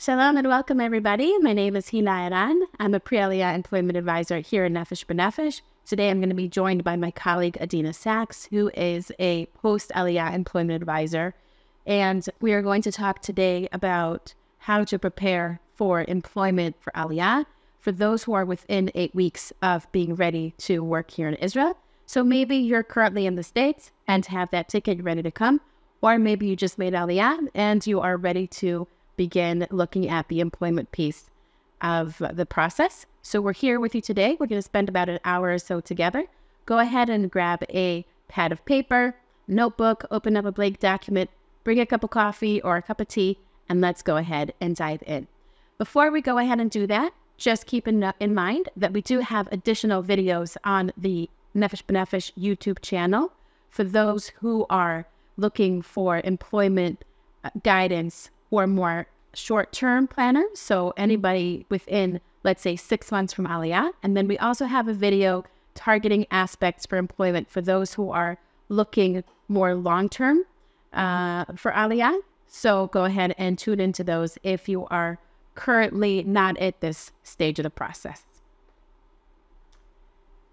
Shalom and welcome, everybody. My name is Hila Aran. I'm a pre-Aliyah employment advisor here in Nefesh B'Nefesh. Today, I'm going to be joined by my colleague, Adina Sachs, who is a post-Aliyah employment advisor. And we are going to talk today about how to prepare for employment for Aliyah for those who are within 8 weeks of being ready to work here in Israel. So maybe you're currently in the States and have that ticket ready to come, or maybe you just made Aliyah and you are ready to begin looking at the employment piece of the process. So we're here with you today. We're going to spend about an hour or so together. Go ahead and grab a pad of paper, notebook, open up a blank document, bring a cup of coffee or a cup of tea, and let's go ahead and dive in. Before we go ahead and do that, just keep in mind that we do have additional videos on the Nefesh B'Nefesh YouTube channel for those who are looking for employment guidance or more short-term planners, so anybody within, let's say, 6 months from Aliyah. And then we also have a video targeting aspects for employment for those who are looking more long-term for Aliyah. So go ahead and tune into those if you are currently not at this stage of the process.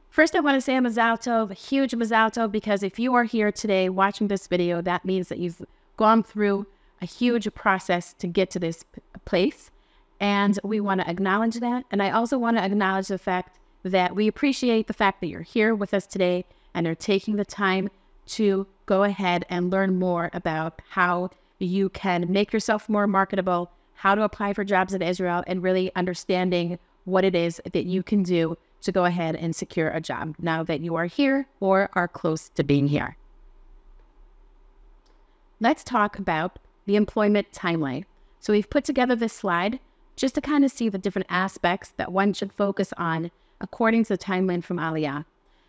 First, I want to say a Mazal Tov, a huge Mazal Tov, because if you are here today watching this video, that means that you've gone through a huge process to get to this place, and we want to acknowledge that. And I also want to acknowledge the fact that we appreciate the fact that you're here with us today and are taking the time to go ahead and learn more about how you can make yourself more marketable, how to apply for jobs in Israel, and really understanding what it is that you can do to go ahead and secure a job now that you are here or are close to being here. Let's talk about the employment timeline. So we've put together this slide just to kind of see the different aspects that one should focus on according to the timeline from Aliyah.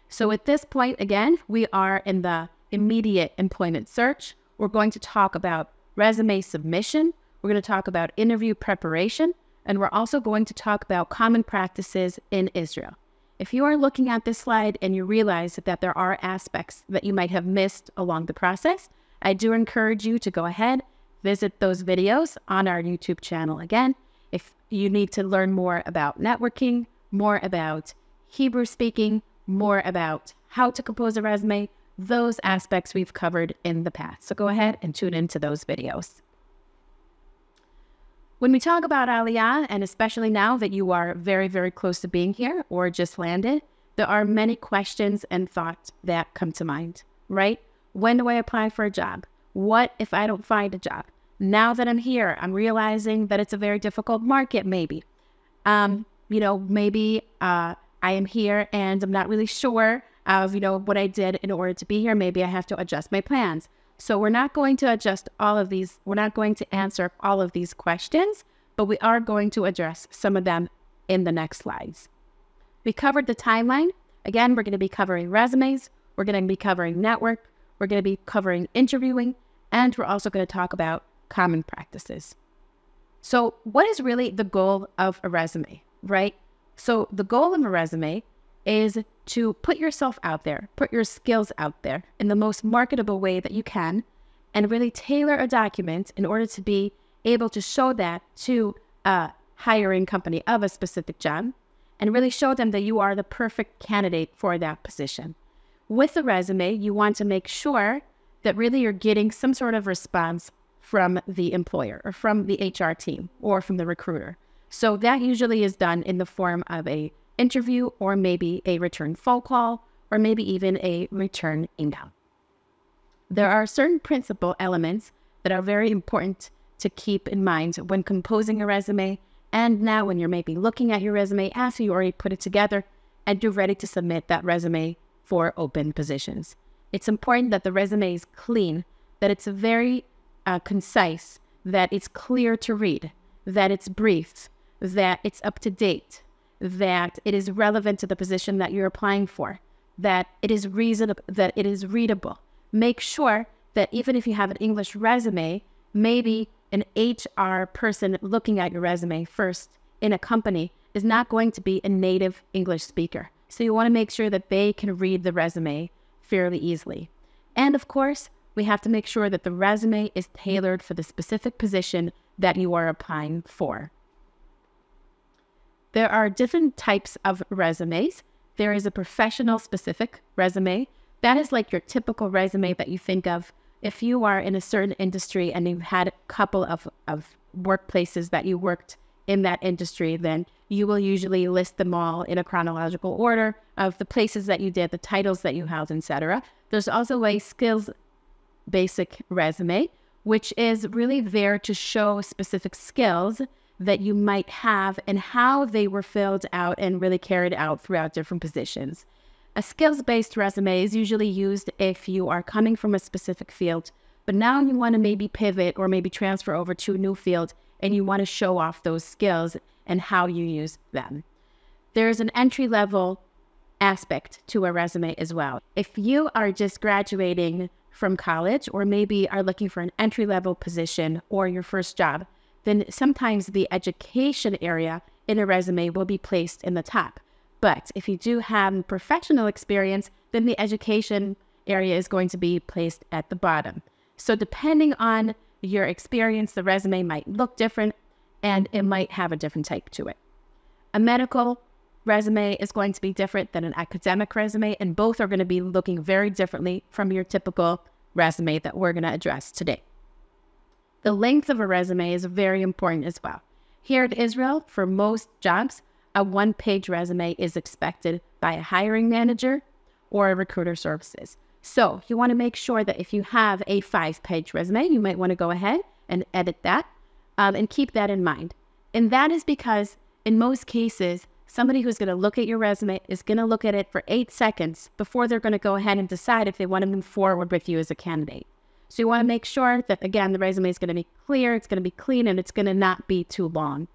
So at this point, again, we are in the immediate employment search. We're going to talk about resume submission. We're going to talk about interview preparation. And we're also going to talk about common practices in Israel. If you are looking at this slide and you realize that there are aspects that you might have missed along the process, I do encourage you to go ahead, visit those videos on our YouTube channel. Again, if you need to learn more about networking, more about Hebrew speaking, more about how to compose a resume, those aspects we've covered in the past. So go ahead and tune into those videos. When we talk about Aliyah, and especially now that you are very, very close to being here or just landed, there are many questions and thoughts that come to mind, right? When do I apply for a job? What if I don't find a job? Now that I'm here, I'm realizing that it's a very difficult market, maybe. Maybe I am here and I'm not really sure of, what I did in order to be here. Maybe I have to adjust my plans. So we're not going to adjust all of these. We're not going to answer all of these questions, but we are going to address some of them in the next slides. We covered the timeline. Again, we're going to be covering resumes. We're going to be covering network. We're going to be covering interviewing, and we're also going to talk about common practices. So what is really the goal of a resume, right? So the goal of a resume is to put yourself out there, put your skills out there in the most marketable way that you can, and really tailor a document in order to be able to show that to a hiring company of a specific job, and really show them that you are the perfect candidate for that position. With the resume, you want to make sure that really you're getting some sort of response from the employer or from the HR team or from the recruiter. So that usually is done in the form of an interview or maybe a return phone call or maybe even a return email. There are certain principal elements that are very important to keep in mind when composing a resume, and now when you're maybe looking at your resume after you already put it together and you're ready to submit that resume for open positions. It's important that the resume is clean, that it's very concise, that it's clear to read, that it's brief, that it's up to date, that it is relevant to the position that you're applying for, that it is reasonable, that it is readable. Make sure that even if you have an English resume, maybe an HR person looking at your resume first in a company is not going to be a native English speaker. So you want to make sure that they can read the resume fairly easily. And of course, we have to make sure that the resume is tailored for the specific position that you are applying for. There are different types of resumes. There is a professional specific resume. That is like your typical resume that you think of if you are in a certain industry and you've had a couple of workplaces that you worked in that industry, then you will usually list them all in a chronological order of the places that you did, the titles that you held, etc. There's also a skills basic resume, which is really there to show specific skills that you might have and how they were filled out and really carried out throughout different positions. A skills-based resume is usually used if you are coming from a specific field, but now you want to maybe pivot or maybe transfer over to a new field and you want to show off those skills and how you use them. There's an entry-level aspect to a resume as well. If you are just graduating from college or maybe are looking for an entry-level position or your first job, then sometimes the education area in a resume will be placed in the top. But if you do have professional experience, then the education area is going to be placed at the bottom. So depending on your experience, the resume might look different and it might have a different type to it. A medical resume is going to be different than an academic resume, and both are going to be looking very differently from your typical resume that we're going to address today. The length of a resume is very important as well. Here in Israel, for most jobs, a one-page resume is expected by a hiring manager or a recruiter services. So you want to make sure that if you have a 5-page resume, you might want to go ahead and edit that and keep that in mind. And that is because in most cases, somebody who's going to look at your resume is going to look at it for 8 seconds before they're going to go ahead and decide if they want to move forward with you as a candidate. So you want to make sure that, again, the resume is going to be clear, it's going to be clean, and it's going to not be too long.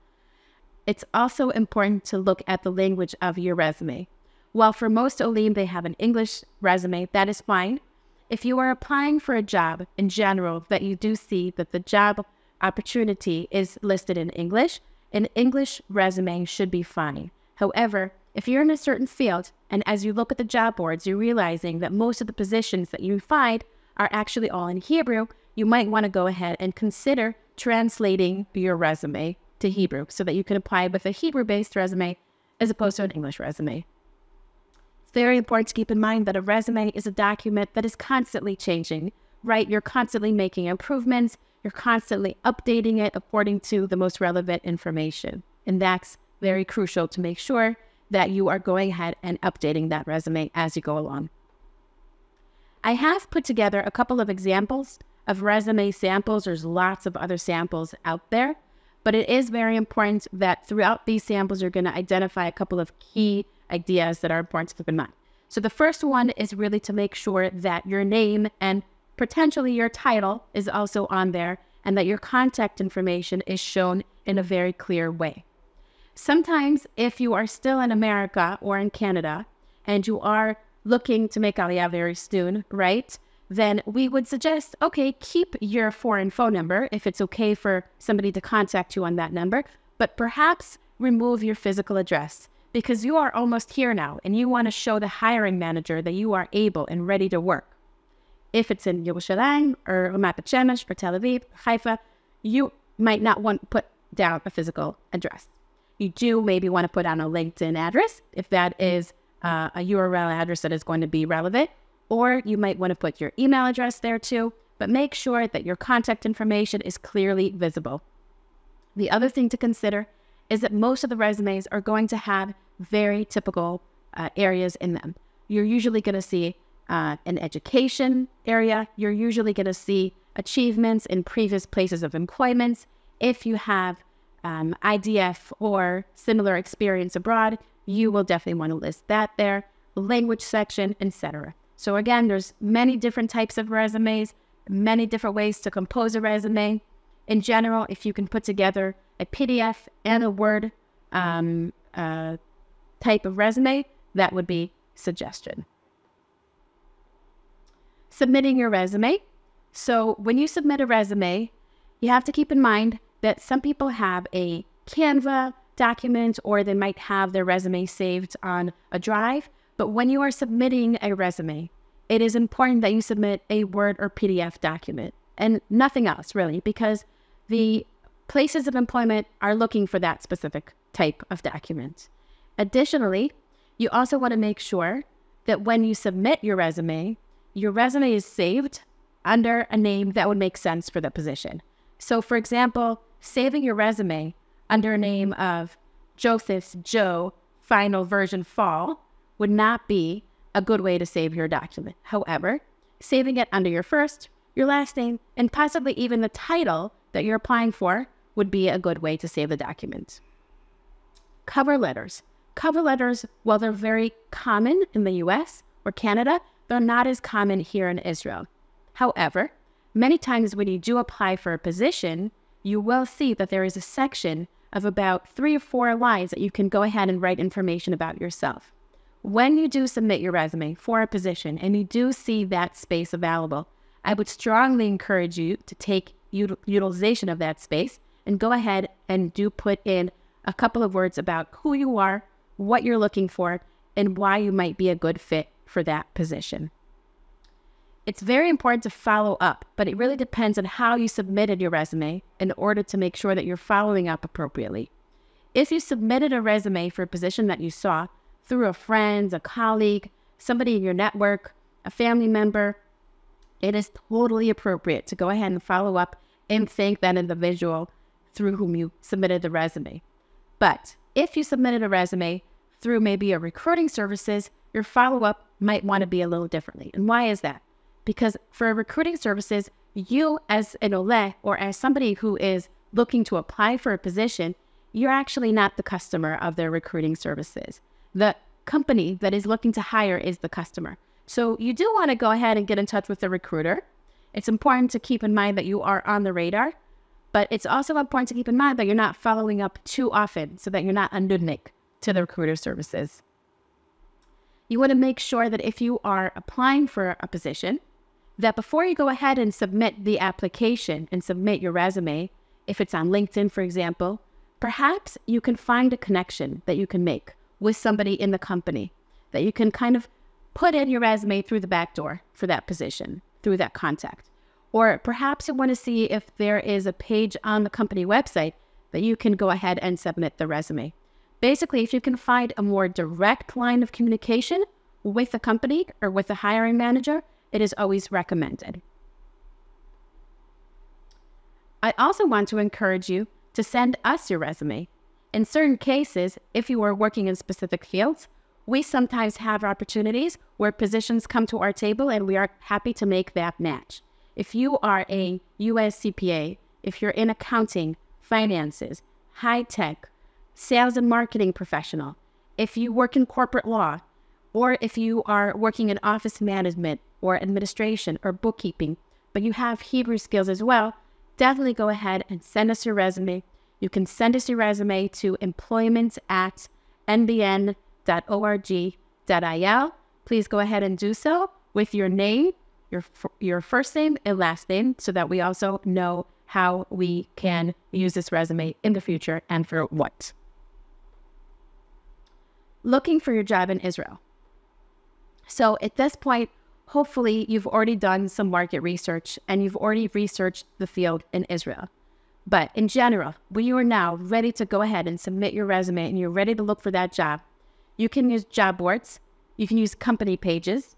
It's also important to look at the language of your resume. While for most Olim, they have an English resume, that is fine. If you are applying for a job in general that you do see that the job opportunity is listed in English, an English resume should be fine. However, if you're in a certain field, and as you look at the job boards, you're realizing that most of the positions that you find are actually all in Hebrew, you might want to go ahead and consider translating your resume to Hebrew so that you can apply with a Hebrew-based resume as opposed to an English resume. It's very important to keep in mind that a resume is a document that is constantly changing, right? You're constantly making improvements, you're constantly updating it according to the most relevant information. And that's very crucial to make sure that you are going ahead and updating that resume as you go along. I have put together a couple of examples of resume samples. There's lots of other samples out there, but it is very important that throughout these samples, you're going to identify a couple of key ideas that are important to keep in mind. So the first one is really to make sure that your name and potentially your title is also on there and that your contact information is shown in a very clear way. Sometimes if you are still in America or in Canada and you are looking to make Aliyah very soon, right? Then we would suggest, okay, keep your foreign phone number if it's okay for somebody to contact you on that number, but perhaps remove your physical address because you are almost here now and you want to show the hiring manager that you are able and ready to work. If it's in Yerushalayim or Ramat Bet Shemesh or Tel Aviv, Haifa, you might not want to put down a physical address. You do maybe want to put on a LinkedIn address if that is a URL address that is going to be relevant, or you might want to put your email address there too, but make sure that your contact information is clearly visible. The other thing to consider is that most of the resumes are going to have very typical areas in them. You're usually going to see an education area. You're usually going to see achievements in previous places of employment. If you have IDF or similar experience abroad, you will definitely want to list that there, language section, etc. So again, there's many different types of resumes, many different ways to compose a resume. In general, if you can put together a PDF and a Word type of resume, that would be suggestion. Submitting your resume. So when you submit a resume, you have to keep in mind that some people have a Canva document or they might have their resume saved on a drive. But when you are submitting a resume, it is important that you submit a Word or PDF document and nothing else really, because the places of employment are looking for that specific type of document. Additionally, you also want to make sure that when you submit your resume is saved under a name that would make sense for the position. So for example, saving your resume under a name of Joseph's Joe Final Version Fall would not be a good way to save your document. However, saving it under your first, your last name, and possibly even the title that you're applying for would be a good way to save the document. Cover letters. Cover letters, while they're very common in the US or Canada, they're not as common here in Israel. However, many times when you do apply for a position, you will see that there is a section of about 3 or 4 lines that you can go ahead and write information about yourself. When you do submit your resume for a position and you do see that space available, I would strongly encourage you to take utilization of that space and go ahead and do put in a couple of words about who you are, what you're looking for, and why you might be a good fit for that position. It's very important to follow up, but it really depends on how you submitted your resume in order to make sure that you're following up appropriately. If you submitted a resume for a position that you saw through a friend, a colleague, somebody in your network, a family member, it is totally appropriate to go ahead and follow up and thank that individual through whom you submitted the resume. But if you submitted a resume through maybe a recruiting services, your follow-up might want to be a little differently. And why is that? Because for recruiting services, you as an Ole or as somebody who is looking to apply for a position, you're actually not the customer of their recruiting services. The company that is looking to hire is the customer. So you do want to go ahead and get in touch with the recruiter. It's important to keep in mind that you are on the radar, but it's also important to keep in mind that you're not following up too often so that you're not underneath to the recruiter services. You want to make sure that if you are applying for a position, that before you go ahead and submit the application and submit your resume, if it's on LinkedIn, for example, perhaps you can find a connection that you can make with somebody in the company that you can kind of put in your resume through the back door for that position, through that contact. Or perhaps you want to see if there is a page on the company website that you can go ahead and submit the resume. Basically, if you can find a more direct line of communication with the company or with the hiring manager, it is always recommended. I also want to encourage you to send us your resume. In certain cases, if you are working in specific fields, we sometimes have opportunities where positions come to our table and we are happy to make that match. If you are a US CPA, if you're in accounting, finances, high tech, sales and marketing professional, if you work in corporate law, or if you are working in office management or administration or bookkeeping, but you have Hebrew skills as well, definitely go ahead and send us your resume. You can send us your resume to employment@nbn.org.il. Please go ahead and do so with your name, your first name and last name, so that we also know how we can use this resume in the future and for what. Looking for your job in Israel. So at this point, hopefully you've already done some market research and you've already researched the field in Israel. But in general, when you are now ready to go ahead and submit your resume and you're ready to look for that job, you can use job boards, you can use company pages,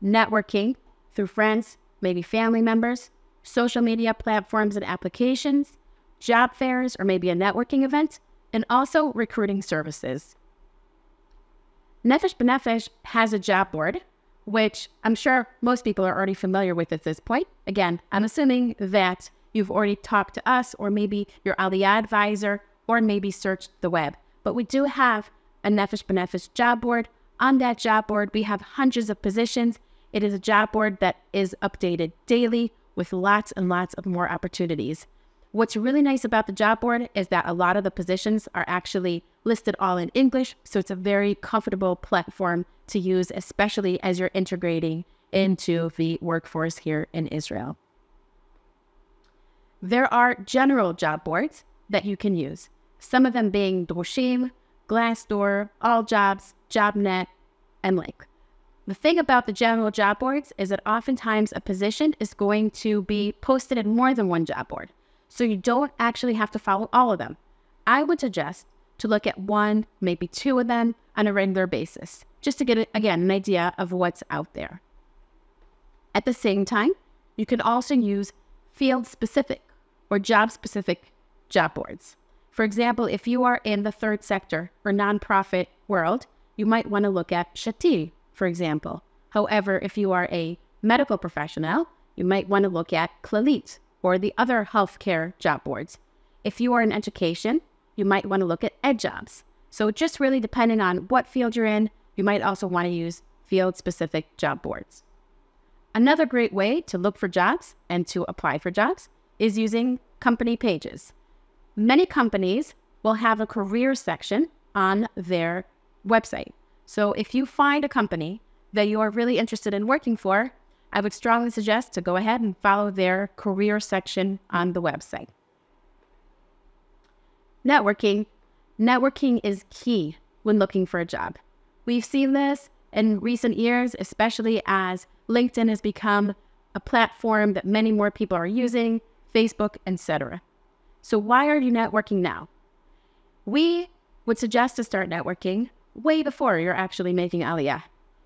networking through friends, maybe family members, social media platforms and applications, job fairs, or maybe a networking event, and also recruiting services. Nefesh B'Nefesh has a job board, which I'm sure most people are already familiar with at this point. Again, I'm assuming that you've already talked to us or maybe your Aliyah advisor or maybe searched the web. But we do have a Nefesh B'Nefesh job board. On that job board, we have hundreds of positions. It is a job board that is updated daily with lots and lots of more opportunities. What's really nice about the job board is that a lot of the positions are actually listed all in English, so it's a very comfortable platform to use, especially as you're integrating into the workforce here in Israel. There are general job boards that you can use, some of them being Doshim, Glassdoor, All Jobs, JobNet, and Link. The thing about the general job boards is that oftentimes a position is going to be posted in more than one job board. So you don't actually have to follow all of them. I would suggest to look at one, maybe two of them on a regular basis, just to get, again, an idea of what's out there. At the same time, you can also use field-specific or job-specific job boards. For example, if you are in the third sector or nonprofit world, you might want to look at Shati, for example. However, if you are a medical professional, you might want to look at Clalit or the other healthcare job boards. If you are in education, you might want to look at EdJobs. So just really depending on what field you're in, you might also want to use field-specific job boards. Another great way to look for jobs and to apply for jobs is using company pages. Many companies will have a career section on their website. So if you find a company that you are really interested in working for, I would strongly suggest to go ahead and follow their career section on the website. Networking. Networking is key when looking for a job. We've seen this in recent years, especially as LinkedIn has become a platform that many more people are using, Facebook, etc. So why are you networking now? We would suggest to start networking way before you're actually making Aliyah.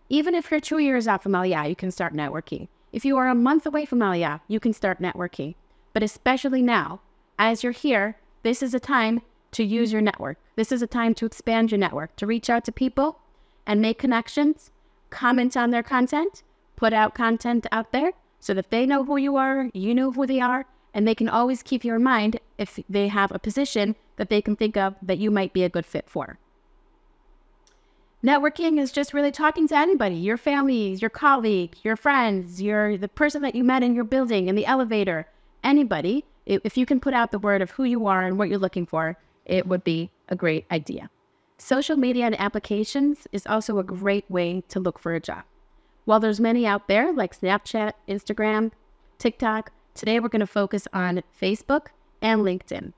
Even if you're 2 years out from Aliyah, you can start networking. If you are a month away from Aliyah, you can start networking. But especially now, as you're here, this is a time to use your network. This is a time to expand your network, to reach out to people and make connections, comment on their content, put out content out there so that they know who you are, you know who they are, and they can always keep you in mind if they have a position that they can think of that you might be a good fit for. Networking is just really talking to anybody, your family, your colleague, your friends, the person that you met in your building, in the elevator, anybody. If you can put out the word of who you are and what you're looking for, it would be a great idea. Social media and applications is also a great way to look for a job. While there's many out there like Snapchat, Instagram, TikTok, today we're going to focus on Facebook and LinkedIn.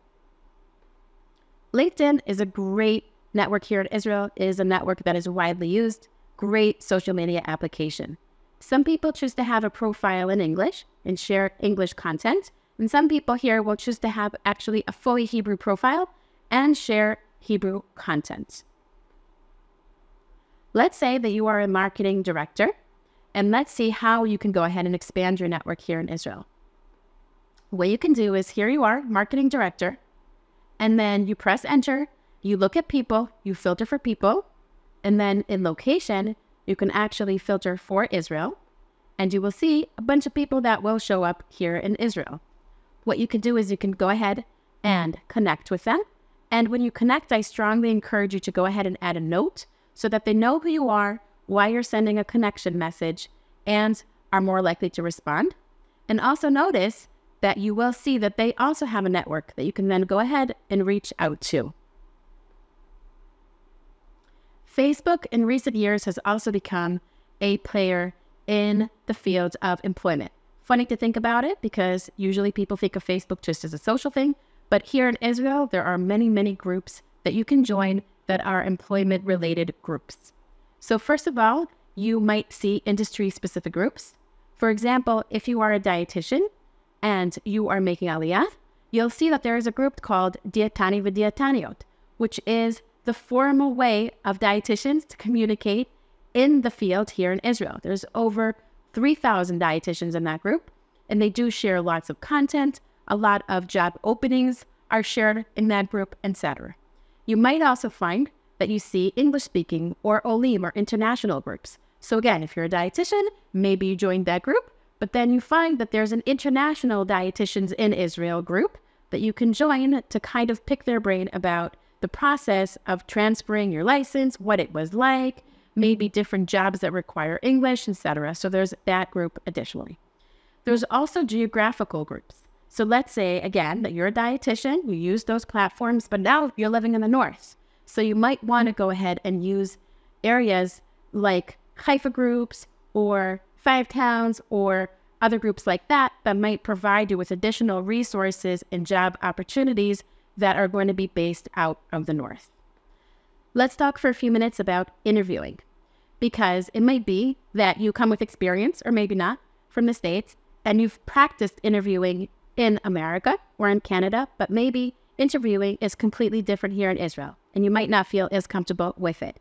LinkedIn is a great network here in Israel. It is a network that is widely used, great social media application. Some people choose to have a profile in English and share English content, and some people here will choose to have actually a fully Hebrew profile and share Hebrew content. Let's say that you are a marketing director, and let's see how you can go ahead and expand your network here in Israel. What you can do is, here you are, marketing director, and then you press enter, you look at people, you filter for people, and then in location, you can actually filter for Israel, and you will see a bunch of people that will show up here in Israel. What you can do is you can go ahead and connect with them. And when you connect, I strongly encourage you to go ahead and add a note so that they know who you are, why you're sending a connection message, and are more likely to respond. And also notice that you will see that they also have a network that you can then go ahead and reach out to. Facebook in recent years has also become a player in the field of employment. Funny to think about it because usually people think of Facebook just as a social thing, but here in Israel, there are many, many groups that you can join that are employment-related groups. So first of all, you might see industry-specific groups. For example, if you are a dietitian and you are making Aliyah, you'll see that there is a group called Dietani v'Dietaniot, which is the formal way of dietitians to communicate in the field here in Israel. There's over 3,000 dietitians in that group, and they do share lots of content. A lot of job openings are shared in that group, etc. You might also find that you see English-speaking or Olim or international groups. So again, if you're a dietitian, maybe you joined that group, but then you find that there's an international dietitians in Israel group that you can join to kind of pick their brain about the process of transferring your license, what it was like, maybe different jobs that require English, etc. So there's that group additionally. There's also geographical groups. So let's say, again, that you're a dietitian, you use those platforms, but now you're living in the north. So you might want to go ahead and use areas like Haifa groups or Five Towns or other groups like that that might provide you with additional resources and job opportunities that are going to be based out of the north. Let's talk for a few minutes about interviewing, because it might be that you come with experience, or maybe not, from the States, and you've practiced interviewing in America or in Canada, but maybe interviewing is completely different here in Israel, and you might not feel as comfortable with it.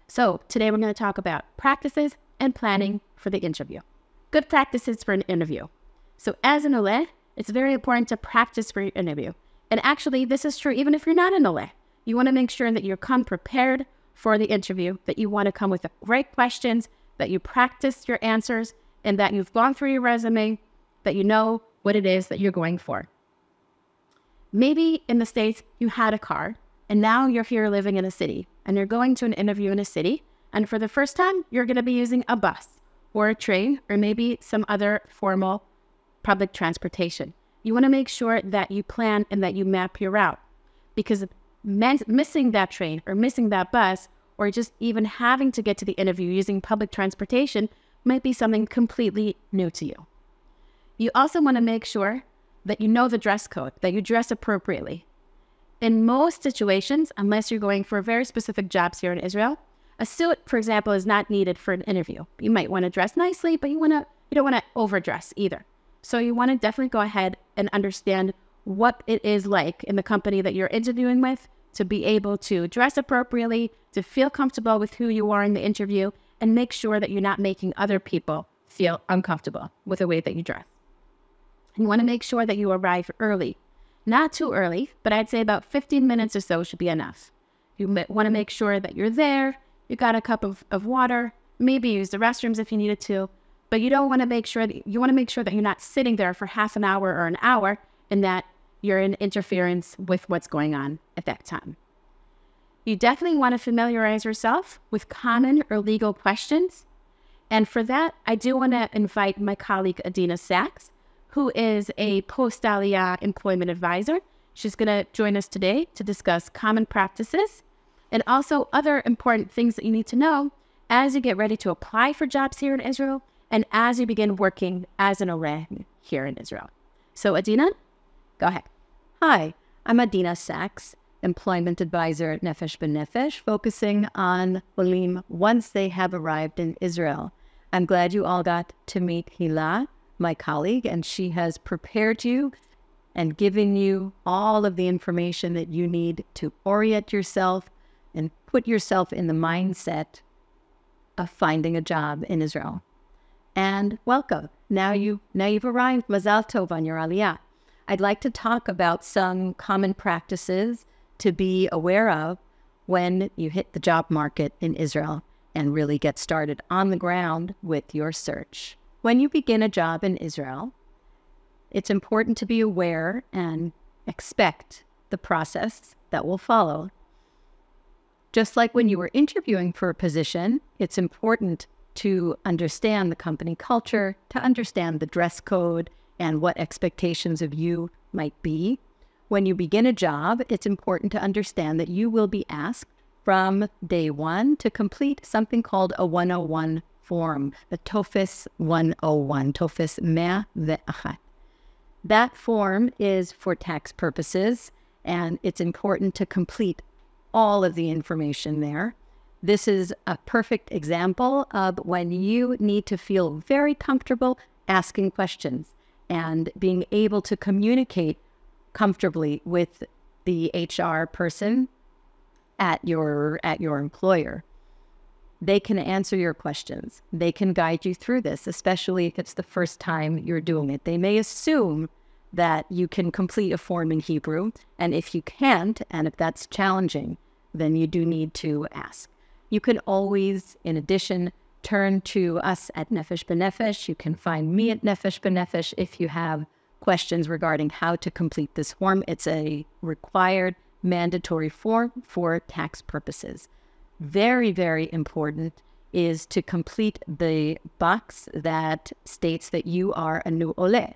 So today we're going to talk about practices and planning for the interview. Good practices for an interview. So as an Ole, it's very important to practice for your interview. And actually, this is true even if you're not an Ole. You want to make sure that you come prepared for the interview, that you want to come with the right questions, that you practice your answers, and that you've gone through your resume, that you know what it is that you're going for. Maybe in the States, you had a car, and now you're here living in a city, and you're going to an interview in a city, and for the first time, you're going to be using a bus or a train or maybe some other formal public transportation. You want to make sure that you plan and that you map your route, because missing that train or missing that bus or just even having to get to the interview using public transportation might be something completely new to you. You also want to make sure that you know the dress code, that you dress appropriately. In most situations, unless you're going for very specific jobs here in Israel, a suit, for example, is not needed for an interview. You might want to dress nicely, but you don't want to overdress either. So you want to definitely go ahead and understand what it is like in the company that you're interviewing with to be able to dress appropriately, to feel comfortable with who you are in the interview, and make sure that you're not making other people feel uncomfortable with the way that you dress. You want to make sure that you arrive early. Not too early, but I'd say about 15 minutes or so should be enough. You want to make sure that you're there, you got a cup of water, maybe use the restrooms if you needed to, but you want to make sure that you're not sitting there for half an hour or an hour and that you're in interference with what's going on at that time. You definitely want to familiarize yourself with common or legal questions. And for that, I do want to invite my colleague Adina Sachs, who is a post-Aliyah employment advisor. She's going to join us today to discuss common practices and also other important things that you need to know as you get ready to apply for jobs here in Israel and as you begin working as an Ore here in Israel. So Adina, go ahead. Hi, I'm Adina Sachs, employment advisor at Nefesh B'Nefesh, focusing on Olim once they have arrived in Israel. I'm glad you all got to meet Hila, my colleague, and she has prepared you and given you all of the information that you need to orient yourself and put yourself in the mindset of finding a job in Israel. And welcome. Now you've arrived. Mazal Tov on your Aliyah. I'd like to talk about some common practices to be aware of when you hit the job market in Israel and really get started on the ground with your search. When you begin a job in Israel, it's important to be aware and expect the process that will follow. Just like when you were interviewing for a position, it's important to understand the company culture, to understand the dress code and what expectations of you might be. When you begin a job, it's important to understand that you will be asked from day one to complete something called a 101 form, the Tofes 101, Tofes 101. That form is for tax purposes, and it's important to complete all of the information there. This is a perfect example of when you need to feel very comfortable asking questions and being able to communicate comfortably with the HR person at your employer. They can answer your questions. They can guide you through this, especially if it's the first time you're doing it. They may assume that you can complete a form in Hebrew, and if you can't, and if that's challenging, then you do need to ask. You can always, in addition, turn to us at Nefesh B'Nefesh. You can find me at Nefesh B'Nefesh if you have questions regarding how to complete this form. It's a required mandatory form for tax purposes. Very, very important is to complete the box that states that you are a new Ole.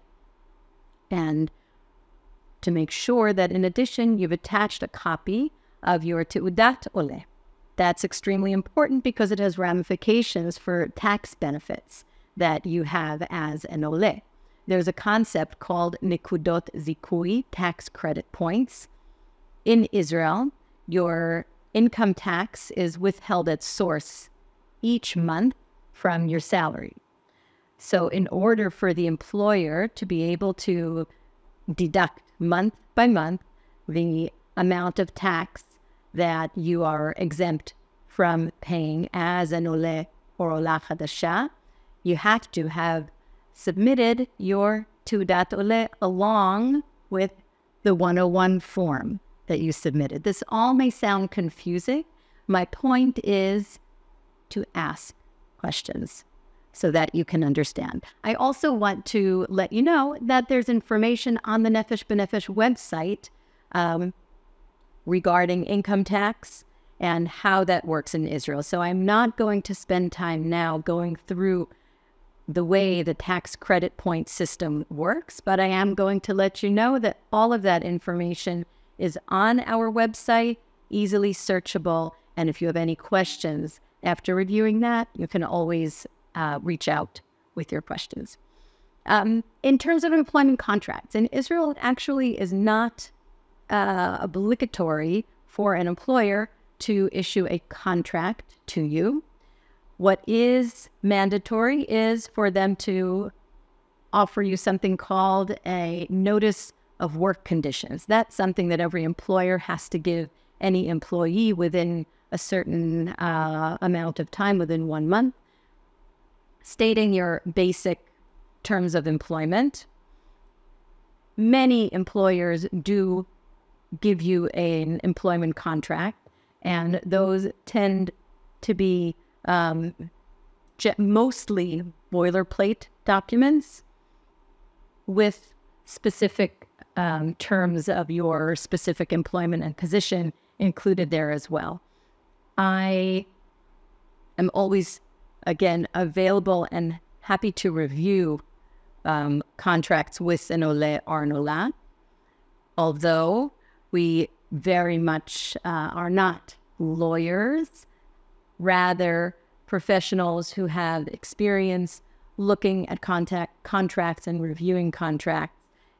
And to make sure that in addition, you've attached a copy of your Teudat Ole. That's extremely important because it has ramifications for tax benefits that you have as an Ole. There's a concept called Nikudot Zikui, tax credit points. In Israel, your income tax is withheld at source each month from your salary. So in order for the employer to be able to deduct month by month the amount of tax that you are exempt from paying as an ole or ola chadasha, you have to have submitted your Teudat Ole along with the 101 form that you submitted. This all may sound confusing. My point is to ask questions so that you can understand. I also want to let you know that there's information on the Nefesh B'Nefesh website regarding income tax and how that works in Israel. So I'm not going to spend time now going through the way the tax credit point system works, but I am going to let you know that all of that information is on our website, easily searchable. And if you have any questions after reviewing that, you can always reach out with your questions. In terms of employment contracts, in Israel, it actually is not obligatory for an employer to issue a contract to you. What is mandatory is for them to offer you something called a notice of work conditions. That's something that every employer has to give any employee within a certain amount of time, within 1 month, stating your basic terms of employment. Many employers do give you an employment contract, and those tend to be mostly boilerplate documents with specific terms of your specific employment and position included there as well. I am always, again, available and happy to review contracts with an ole or an ola, although we very much are not lawyers, rather professionals who have experience looking at contracts and reviewing contracts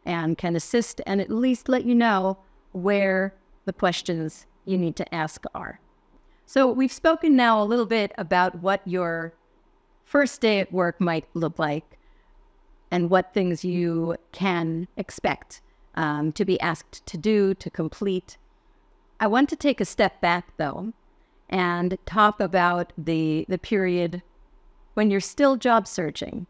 and can assist and at least let you know where the questions you need to ask are. So we've spoken now a little bit about what your first day at work might look like and what things you can expect to be asked to do, to complete. I want to take a step back, though, and talk about the period when you're still job searching,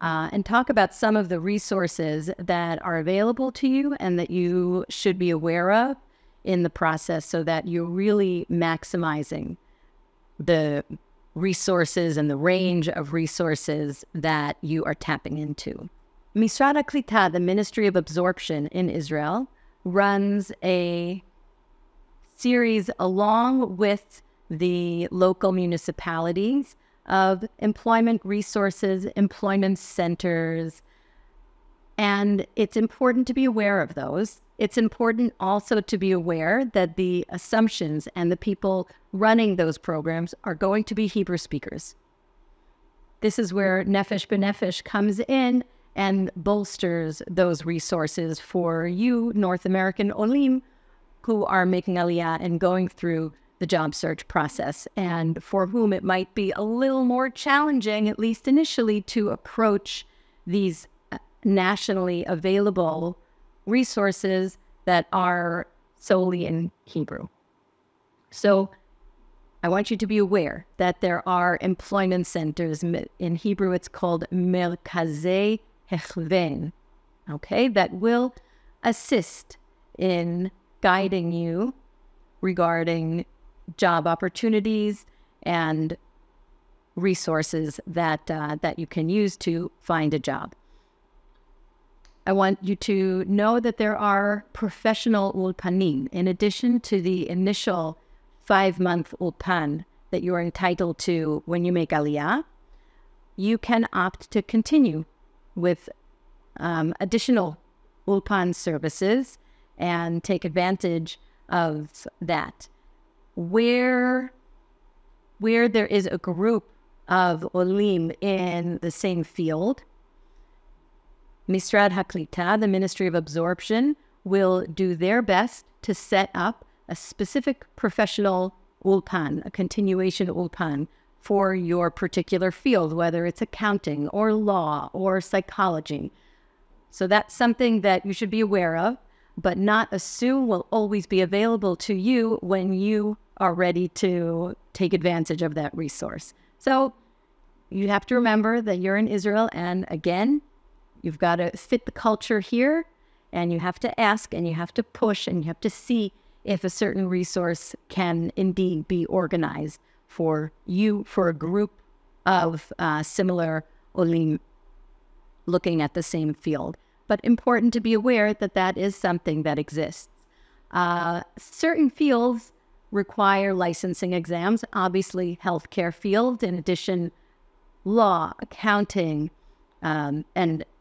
and talk about some of the resources that are available to you and that you should be aware of in the process so that you're really maximizing the resources and the range of resources that you are tapping into. Misrad HaKlita, the Ministry of Absorption in Israel, runs a series along with the local municipalities of employment resources, employment centers, and it's important to be aware of those. It's important also to be aware that the assumptions and the people running those programs are going to be Hebrew speakers. This is where Nefesh B'Nefesh comes in and bolsters those resources for you, North American Olim, who are making Aliyah and going through the job search process, and for whom it might be a little more challenging, at least initially, to approach these nationally available resources that are solely in Hebrew. So I want you to be aware that there are employment centers. In Hebrew, it's called Merkazei Hechven, okay, that will assist in guiding you regarding job opportunities and resources that you can use to find a job. I want you to know that there are professional ulpanim. In addition to the initial 5-month ulpan that you are entitled to when you make Aliyah, you can opt to continue with additional ulpan services and take advantage of that. Where there is a group of olim in the same field, Misrad HaKlita, the Ministry of Absorption, will do their best to set up a specific professional ulpan, a continuation ulpan for your particular field, whether it's accounting or law or psychology. So that's something that you should be aware of, but not assume will always be available to you when you are ready to take advantage of that resource. So you have to remember that you're in Israel, and again, you've got to fit the culture here, and you have to ask, and you have to push, and you have to see if a certain resource can indeed be organized for you, for a group of similar Olim looking at the same field. But important to be aware that that is something that exists. Certain fields require licensing exams, obviously healthcare field, in addition, law, accounting, and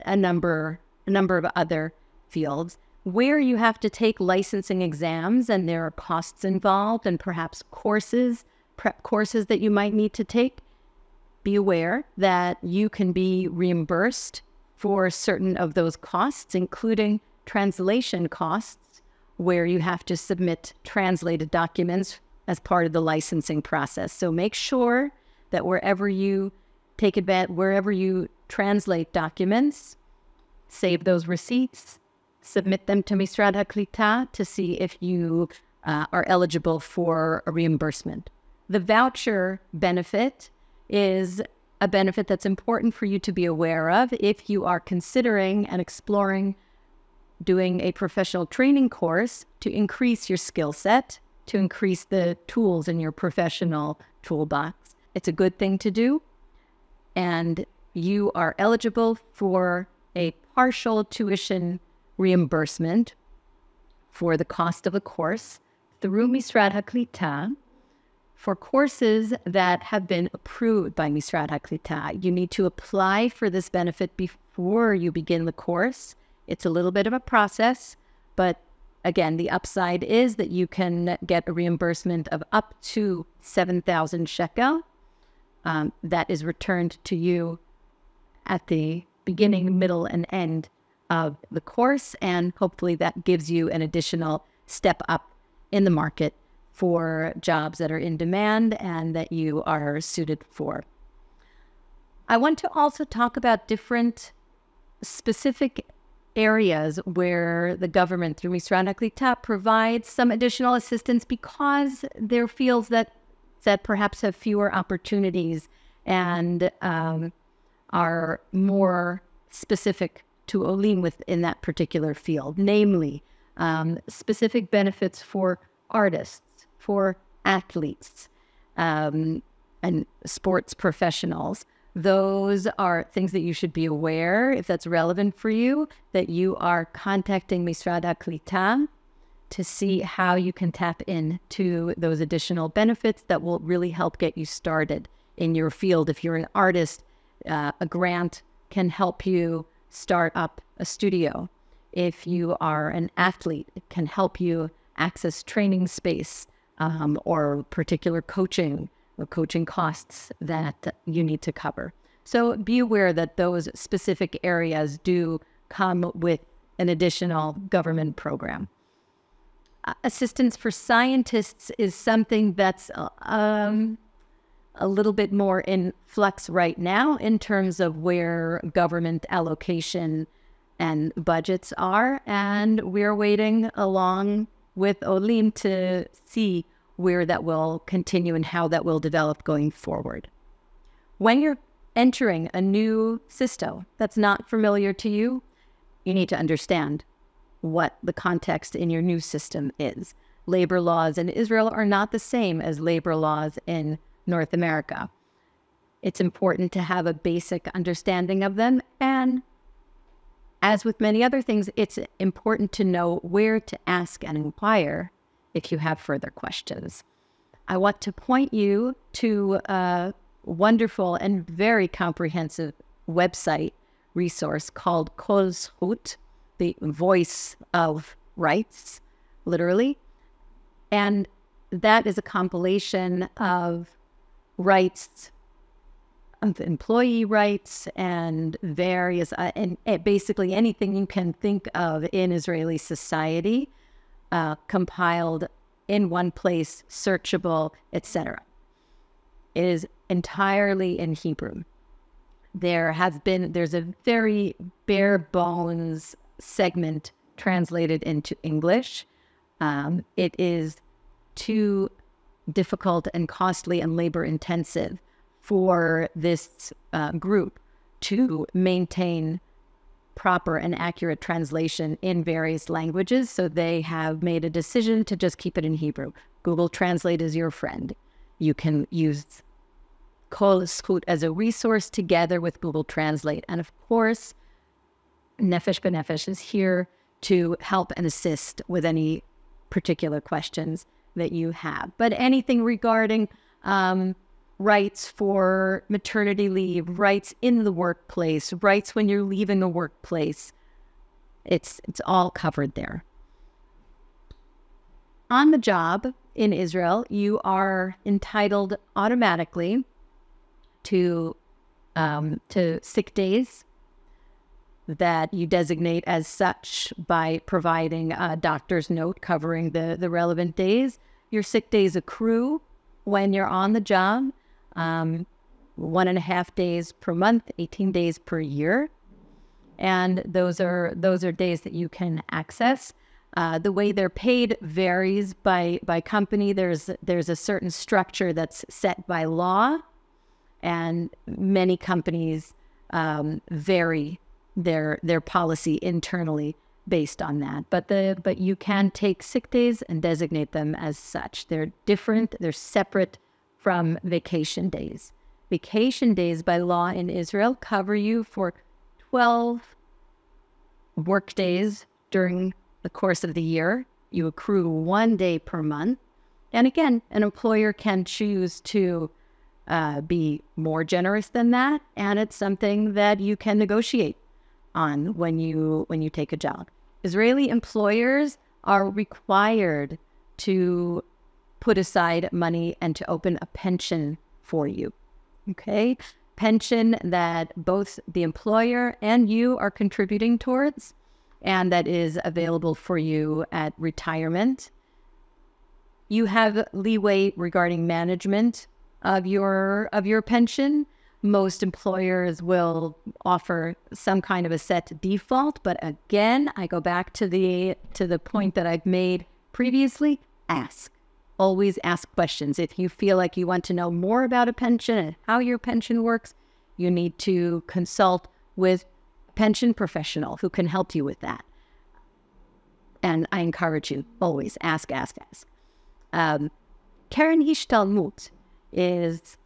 a number of other fields where you have to take licensing exams and there are costs involved and perhaps prep courses that you might need to take. Be aware that you can be reimbursed for certain of those costs, including translation costs, where you have to submit translated documents as part of the licensing process. So make sure that wherever you translate documents, save those receipts, submit them to Misrad HaKlita to see if you are eligible for a reimbursement. The voucher benefit is a benefit that's important for you to be aware of if you are considering and exploring doing a professional training course to increase your skill set, to increase the tools in your professional toolbox. It's a good thing to do, and you are eligible for a partial tuition reimbursement for the cost of a course through Misrad HaKlita. For courses that have been approved by Misrad HaKlita, you need to apply for this benefit before you begin the course. It's a little bit of a process, but again, the upside is that you can get a reimbursement of up to 7,000 shekel. That is returned to you at the beginning, middle, and end of the course, and hopefully that gives you an additional step up in the market for jobs that are in demand and that you are suited for. I want to also talk about different specific areas where the government through Misrad HaKlita provides some additional assistance because they're fields that perhaps have fewer opportunities and are more specific to Olim within that particular field, namely specific benefits for artists, for athletes, and sports professionals. Those are things that you should be aware, if that's relevant for you, that you are contacting Misrad HaKlita to see how you can tap into those additional benefits that will really help get you started in your field. If you're an artist, a grant can help you start up a studio. If you are an athlete, it can help you access training space or particular coaching or coaching costs that you need to cover. So be aware that those specific areas do come with an additional government program. Assistance for scientists is something that's a little bit more in flux right now in terms of where government allocation and budgets are, and we're waiting along with Olim to see where that will continue and how that will develop going forward. When you're entering a new system that's not familiar to you, you need to understand what the context in your new system is. Labor laws in Israel are not the same as labor laws in North America. It's important to have a basic understanding of them, and as with many other things, it's important to know where to ask and inquire if you have further questions. I want to point you to a wonderful and very comprehensive website resource called Kol Zchut, the voice of rights, literally. And that is a compilation of rights, of employee rights, and various, and basically anything you can think of in Israeli society, compiled in one place, searchable, etc. is entirely in Hebrew. There's a very bare bones segment translated into English. It is too difficult and costly and labor intensive for this group to maintain proper and accurate translation in various languages. So they have made a decision to just keep it in Hebrew. Google Translate is your friend. You can use Kol Zchut as a resource together with Google Translate. And of course, Nefesh B'Nefesh is here to help and assist with any particular questions that you have. But anything regarding rights for maternity leave, rights in the workplace, rights when you're leaving the workplace, it's all covered there. On the job in Israel, you are entitled automatically to sick days that you designate as such by providing a doctor's note covering the relevant days. Your sick days accrue when you're on the job, 1.5 days per month, 18 days per year. And those are days that you can access. The way they're paid varies by company. There's a certain structure that's set by law, and many companies vary their policy internally based on that. But you can take sick days and designate them as such. They're different. They're separate from vacation days. Vacation days by law in Israel cover you for 12 work days during the course of the year. You accrue 1 day per month. And again, an employer can choose to be more generous than that, and it's something that you can negotiate on when you take a job. Israeli employers are required to put aside money and to open a pension for you. Okay? Pension that both the employer and you are contributing towards, and that is available for you at retirement. You have leeway regarding management of your pension. Most employers will offer some kind of a set default, but again, I go back to the point that I've made previously. Ask. Always ask questions. If you feel like you want to know more about a pension and how your pension works, you need to consult with a pension professional who can help you with that. And I encourage you, always ask. Keren Hishtalmut is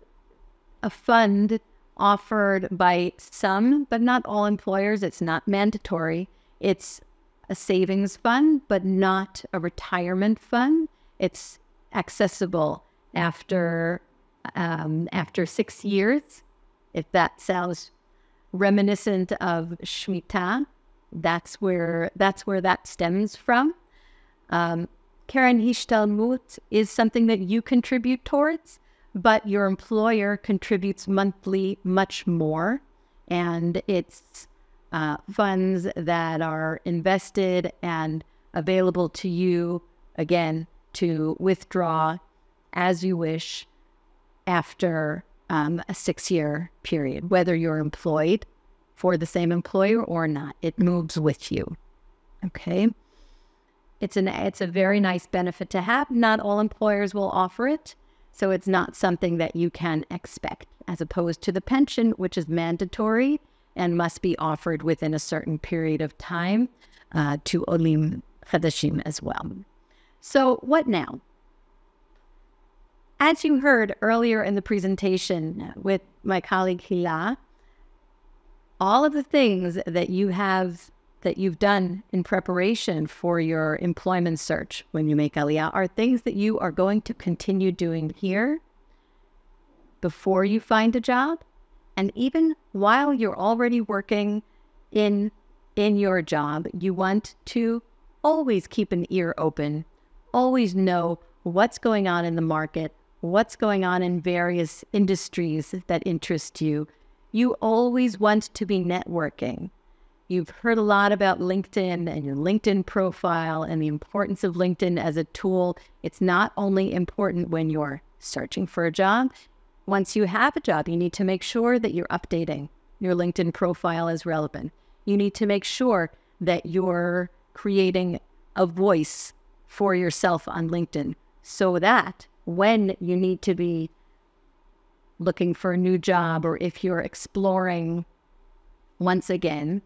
a fund offered by some, but not all employers. It's not mandatory. It's a savings fund, but not a retirement fund. It's accessible after 6 years. If that sounds reminiscent of Shemitah, that's where that stems from. Keren Hishtalmut is something that you contribute towards, but your employer contributes monthly much more, and it's funds that are invested and available to you, again, to withdraw as you wish after a 6-year period, whether you're employed for the same employer or not. It moves with you. Okay? It's a very nice benefit to have. Not all employers will offer it, so it's not something that you can expect, as opposed to the pension, which is mandatory and must be offered within a certain period of time to Olim Chadashim as well. So what now? As you heard earlier in the presentation with my colleague Hila, all of the things that you've done in preparation for your employment search when you make Aliyah are things that you are going to continue doing here before you find a job, and even while you're already working in your job. You want to always keep an ear open, always know what's going on in the market, what's going on in various industries that interest you. You always want to be networking. You've heard a lot about LinkedIn and your LinkedIn profile and the importance of LinkedIn as a tool. It's not only important when you're searching for a job, once you have a job, you need to make sure that you're updating your LinkedIn profile as relevant. You need to make sure that you're creating a voice for yourself on LinkedIn so that when you need to be looking for a new job, or if you're exploring once again,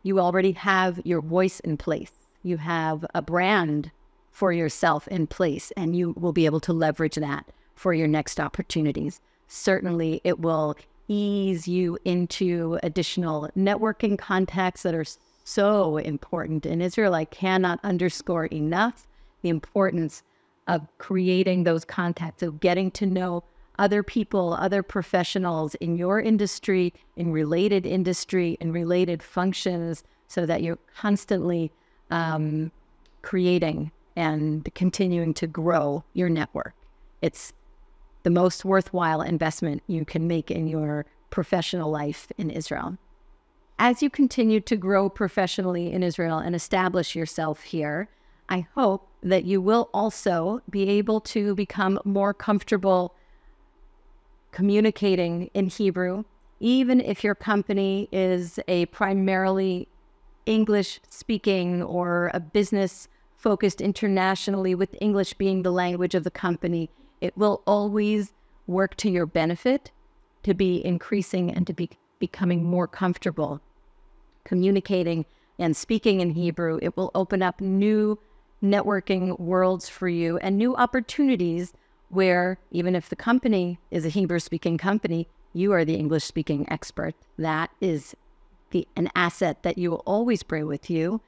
you already have your voice in place. You have a brand for yourself in place, and you will be able to leverage that for your next opportunities. Certainly, it will ease you into additional networking contacts that are so important in Israel. I cannot underscore enough the importance of creating those contacts, of getting to know other people, other professionals in your industry, in related functions, so that you're constantly creating and continuing to grow your network. It's the most worthwhile investment you can make in your professional life in Israel. As you continue to grow professionally in Israel and establish yourself here, I hope that you will also be able to become more comfortable communicating in Hebrew, even if your company is a primarily English-speaking or a business focused internationally with English being the language of the company. It will always work to your benefit to be increasing and to be becoming more comfortable communicating and speaking in Hebrew. It will open up new networking worlds for you and new opportunities where even if the company is a Hebrew-speaking company, you are the English-speaking expert. That is an asset that you will always bring with you.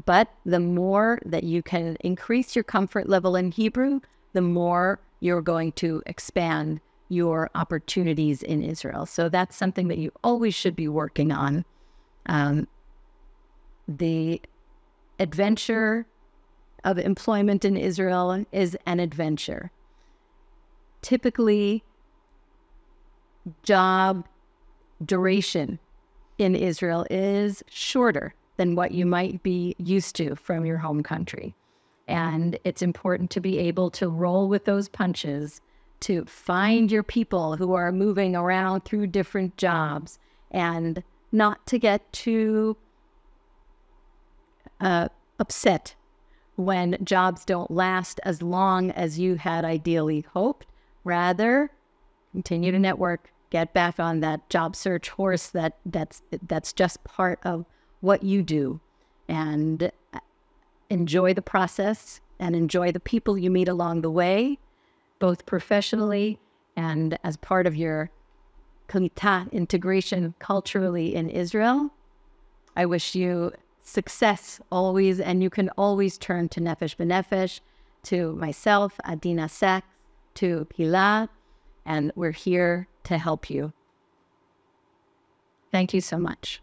But the more that you can increase your comfort level in Hebrew, the more you're going to expand your opportunities in Israel. So that's something that you always should be working on. The adventure of employment in Israel is an adventure. Typically, job duration in Israel is shorter than what you might be used to from your home country. And it's important to be able to roll with those punches, to find your people who are moving around through different jobs, and not to get too upset when jobs don't last as long as you had ideally hoped. Rather, continue to network, get back on that job search horse that's just part of what you do, and enjoy the process and enjoy the people you meet along the way, both professionally and as part of your Klita integration culturally in Israel. I wish you success always, and you can always turn to Nefesh B'Nefesh, to myself, Adina Sachs, to Hila, and we're here to help you. Thank you so much.